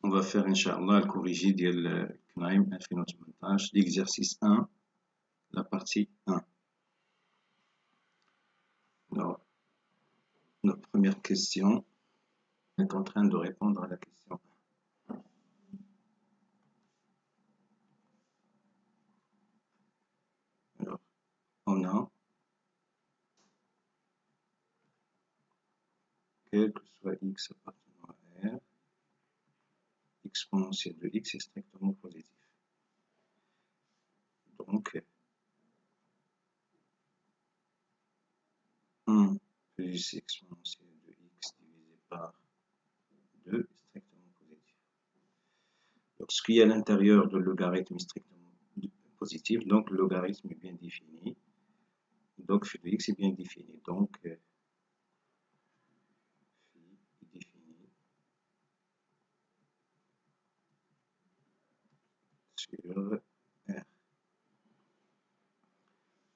On va faire, Inch'Allah, le corrigé de Knaim 2018, l'exercice 1, la partie 1. Alors, notre première question, on est en train de répondre à la question 1. Alors, on a, quel que soit x appartenant à R, exponentielle de x est strictement positif. Donc, 1 plus exponentielle de x divisé par 2 est strictement positif. Lorsqu'il y a à l'intérieur de logarithme strictement positif, donc le logarithme est bien défini. Donc, phi de x est bien défini. Donc, phi est défini sur R.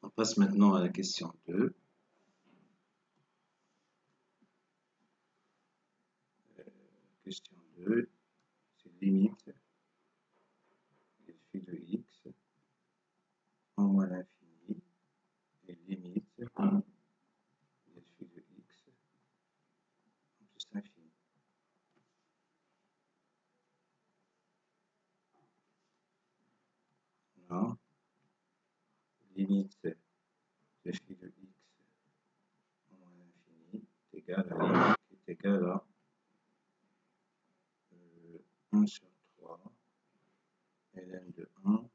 On passe maintenant à la question 2. Question 2, c'est limite de phi de x en moins l'infini et limite de phi de x en plus l'infini. Non. Limite de phi de x en moins l'infini est égale à limite qui est égale à 1 sur 3 ln de 1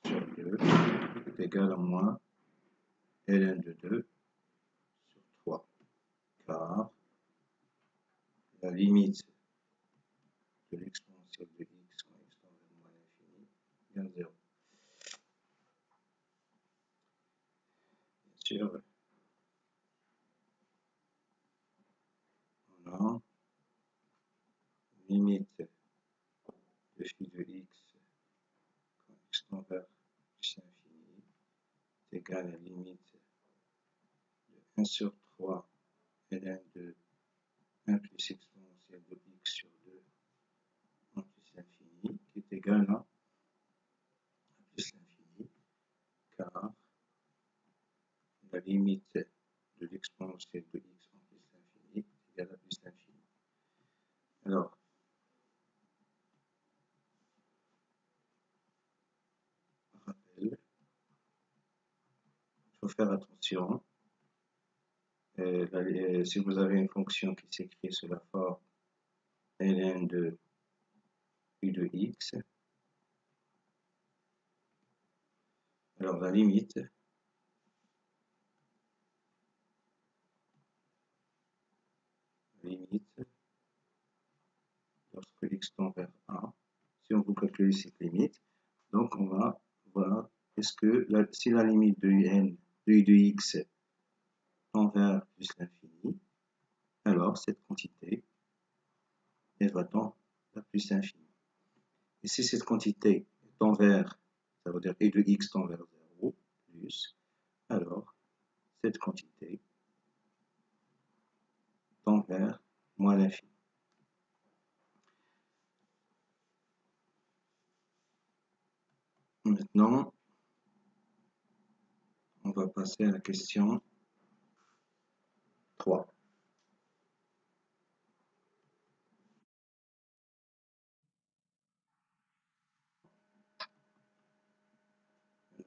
sur 2 est égal à moins ln de 2 sur 3, car la limite de l'exponentielle de x quand x tend vers moins l'infini égale 0. Bien sûr, on a limite de phi de x quand x tend vers plus l'infini est égal à la limite de 1 sur 3 ln de 1 plus exponentielle de x sur 2 en plus l'infini qui est égal à plus l'infini, car la limite de l'exponentielle de x en plus l'infini est égale à plus l'infini. Alors, rappel, il faut faire attention. Si vous avez une fonction qui s'écrit sous la forme ln de u de x, alors la limite lorsque x tend vers 1, si on veut calculer cette limite, donc on va voir est-ce que si la limite de un de u de x tend vers plus l'infini, alors cette quantité elle va tendre vers plus l'infini. Et si cette quantité tend vers, ça veut dire u de x tend vers 0 plus, alors cette quantité tend vers moins l'infini. Maintenant, on va passer à la question 3.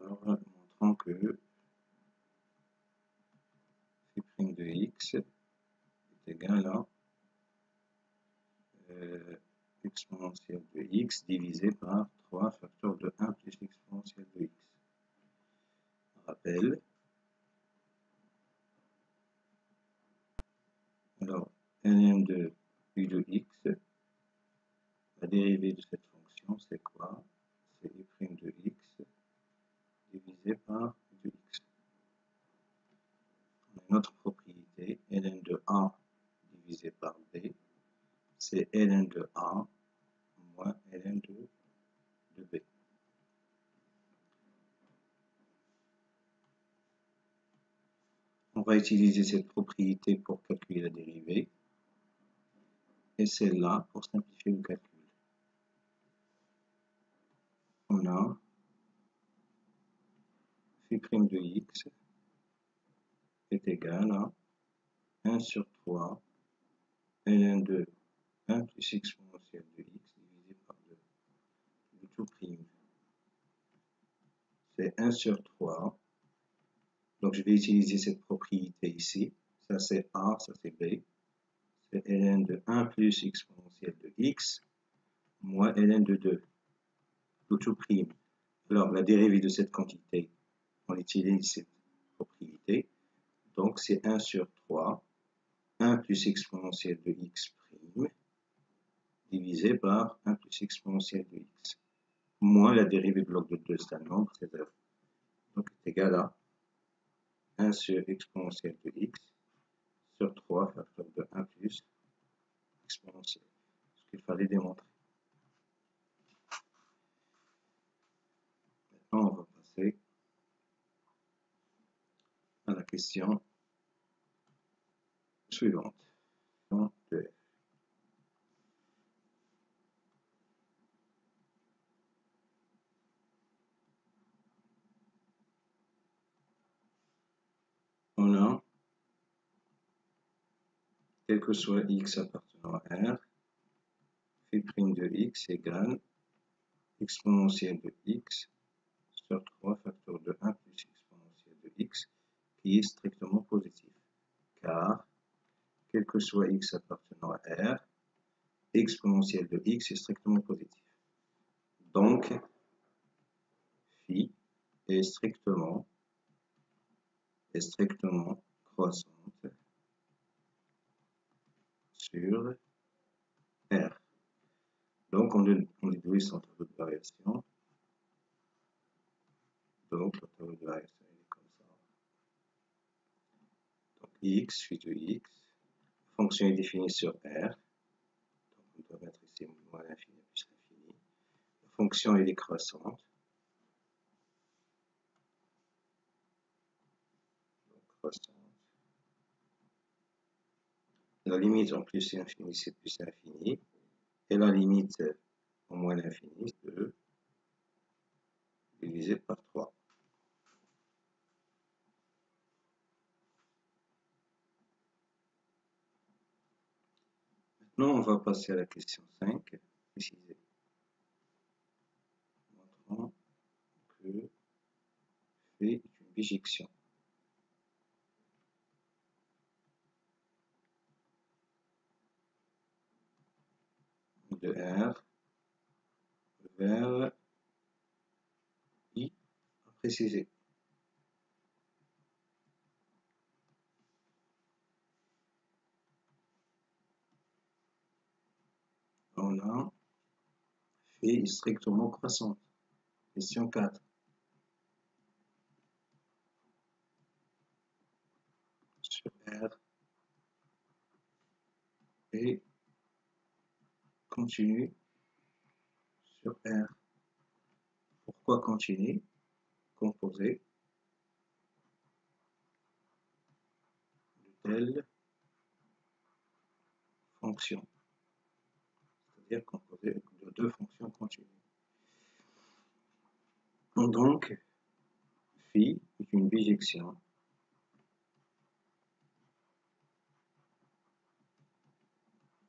Alors, montrant que phi' de x est égal à exponentielle de x divisé par 3 facteur de 1 plus l'exponentielle de x. Rappel. Alors, ln de u de x, la dérivée de cette fonction, c'est quoi? C'est u' de x divisé par u de x. On a une autre propriété, ln de a divisé par b, c'est ln de a moins ln de b. On va utiliser cette propriété pour calculer la dérivée. et celle-là pour simplifier le calcul. On a phi' de x est égal à 1 sur 3 ln de 1 plus exponentielle de x divisé par 2, le tout prime. C'est 1 sur 3. Donc je vais utiliser cette propriété ici. Ça c'est A, ça c'est B. C'est ln de 1 plus exponentielle de x moins ln de 2, le tout prime. Alors la dérivée de cette quantité, on utilise cette propriété. Donc c'est 1 sur 3, 1 plus exponentielle de x prime, divisé par 1 plus exponentielle de x, moins la dérivée de log de 2, c'est un nombre, c'est 0. Donc c'est égal à 1 sur exponentielle de x sur 3 facteur de 1 plus exponentielle. Ce qu'il fallait démontrer. Maintenant, on va passer à la question suivante. De f. On a, quel que soit x appartenant à R, phi' de x égale exponentielle de x sur 3 facteur de 1 plus exponentielle de x, qui est strictement positif. Car, quel que soit x appartenant à R, exponentielle de x est strictement positif. Donc, phi est strictement croissante sur R. Donc, on déduit son tableau de variation. Donc, le tableau de variation est comme ça. Donc, x, phi de x, la fonction est définie sur R. Donc, on doit mettre ici moins l'infini plus l'infini. La fonction est décroissante. Donc, croissante. La limite en plus l'infini, c'est plus l'infini. Et la limite en moins l'infini, c'est 2 divisé par 3. Maintenant, on va passer à la question 5, préciser. Montrant que phi est une bijection de R vers I à préciser. On a phi est strictement croissante. Question 4. Sur R et continue sur R. Pourquoi continue? Composé de telle fonction. C'est-à-dire composé de deux fonctions continues. Donc, phi est une bijection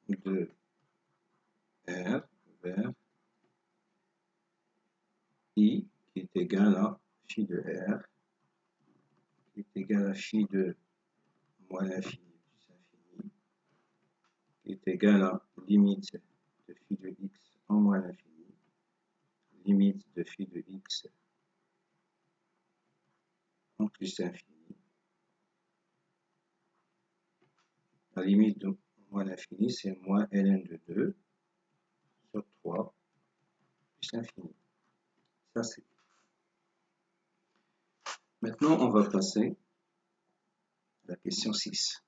de R vers I qui est égal à phi de R qui est égal à phi de moins l'infini plus l'infini qui est égal à limite de phi de x en moins l'infini, limite de phi de x en plus l'infini. La limite de moins l'infini, c'est moins ln de 2 sur 3 plus l'infini. Ça, c'est. Maintenant, on va passer à la question 6.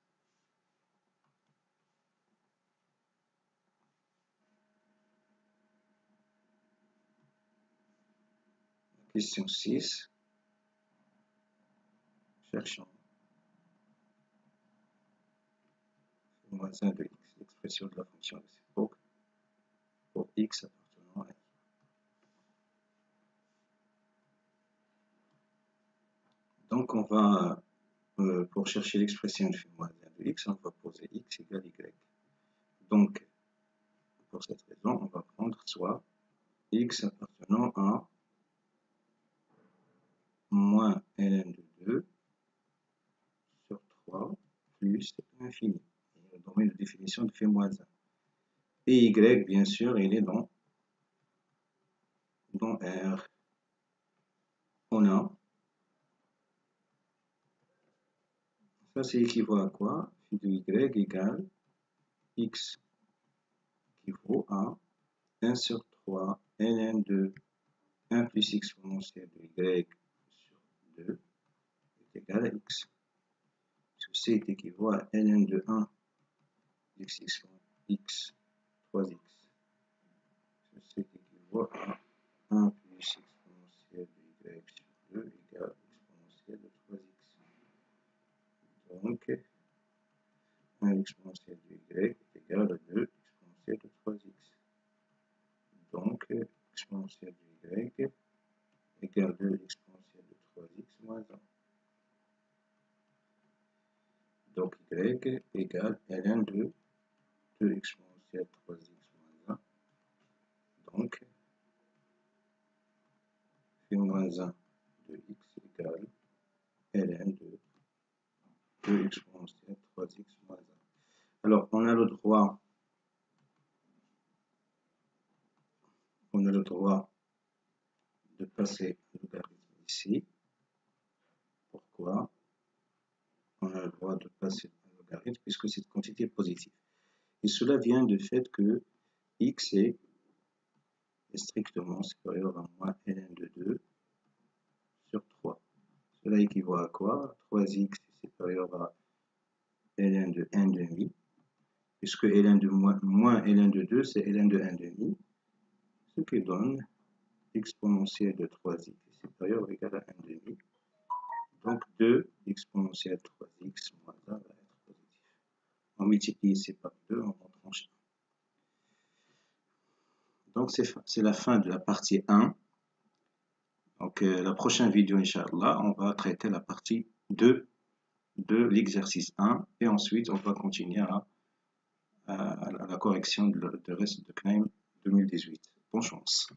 La question 6. Cherchons moins 1 de x, l'expression de la fonction réciproque pour x appartenant à i. Donc on va, pour chercher l'expression du phi moins 1 de x, on va poser x égale y. Donc, pour cette raison, on va prendre soit x appartenant à moins ln de 2 sur 3 plus l'infini. Le domaine de définition de phi moins 1. Et y, bien sûr, il est dans R. On a, ça c'est équivaut à quoi? Phi de y égale x équivaut à 1 sur 3 ln de 1 plus exponentielle de y sur 2 est égal à x. Parce que c est équivaut à ln de 1 x 3x. C est équivaut à 1 plus exponentielle de y sur 2 égale exponentielle de 3x. Donc, 1 exponentielle de y est égal à 2 exponentielle de 3x. Donc, exponentielle de y égale 2 exponentielle de 3x moins 1. Donc, y égale ln de 2 exponentielle 3x moins 1. Donc, phi moins 1 de x égale ln de 2 exponentielle 3x moins 1. Alors, on a le droit de passer le logarithme ici. Pourquoi? On a le droit de passer le logarithme puisque c'est une quantité positive. Et cela vient du fait que x est strictement supérieur à moins ln de 2 sur 3. Cela équivaut à quoi? 3x est supérieur à ln de 1 demi, puisque ln de moins ln de 2, c'est ln de 1 demi, ce qui donne exponentielle de 3x est supérieur ou égal à 1 demi. Donc 2 exponentielle 3x moins 1 va être positif. On multiplie ici par 2, on tranche 1. Donc c'est la fin de la partie 1. Donc la prochaine vidéo, Inch'Allah, on va traiter la partie 2 de l'exercice 1 et ensuite on va continuer à la correction de reste de CNAIM 2018. Bonne chance.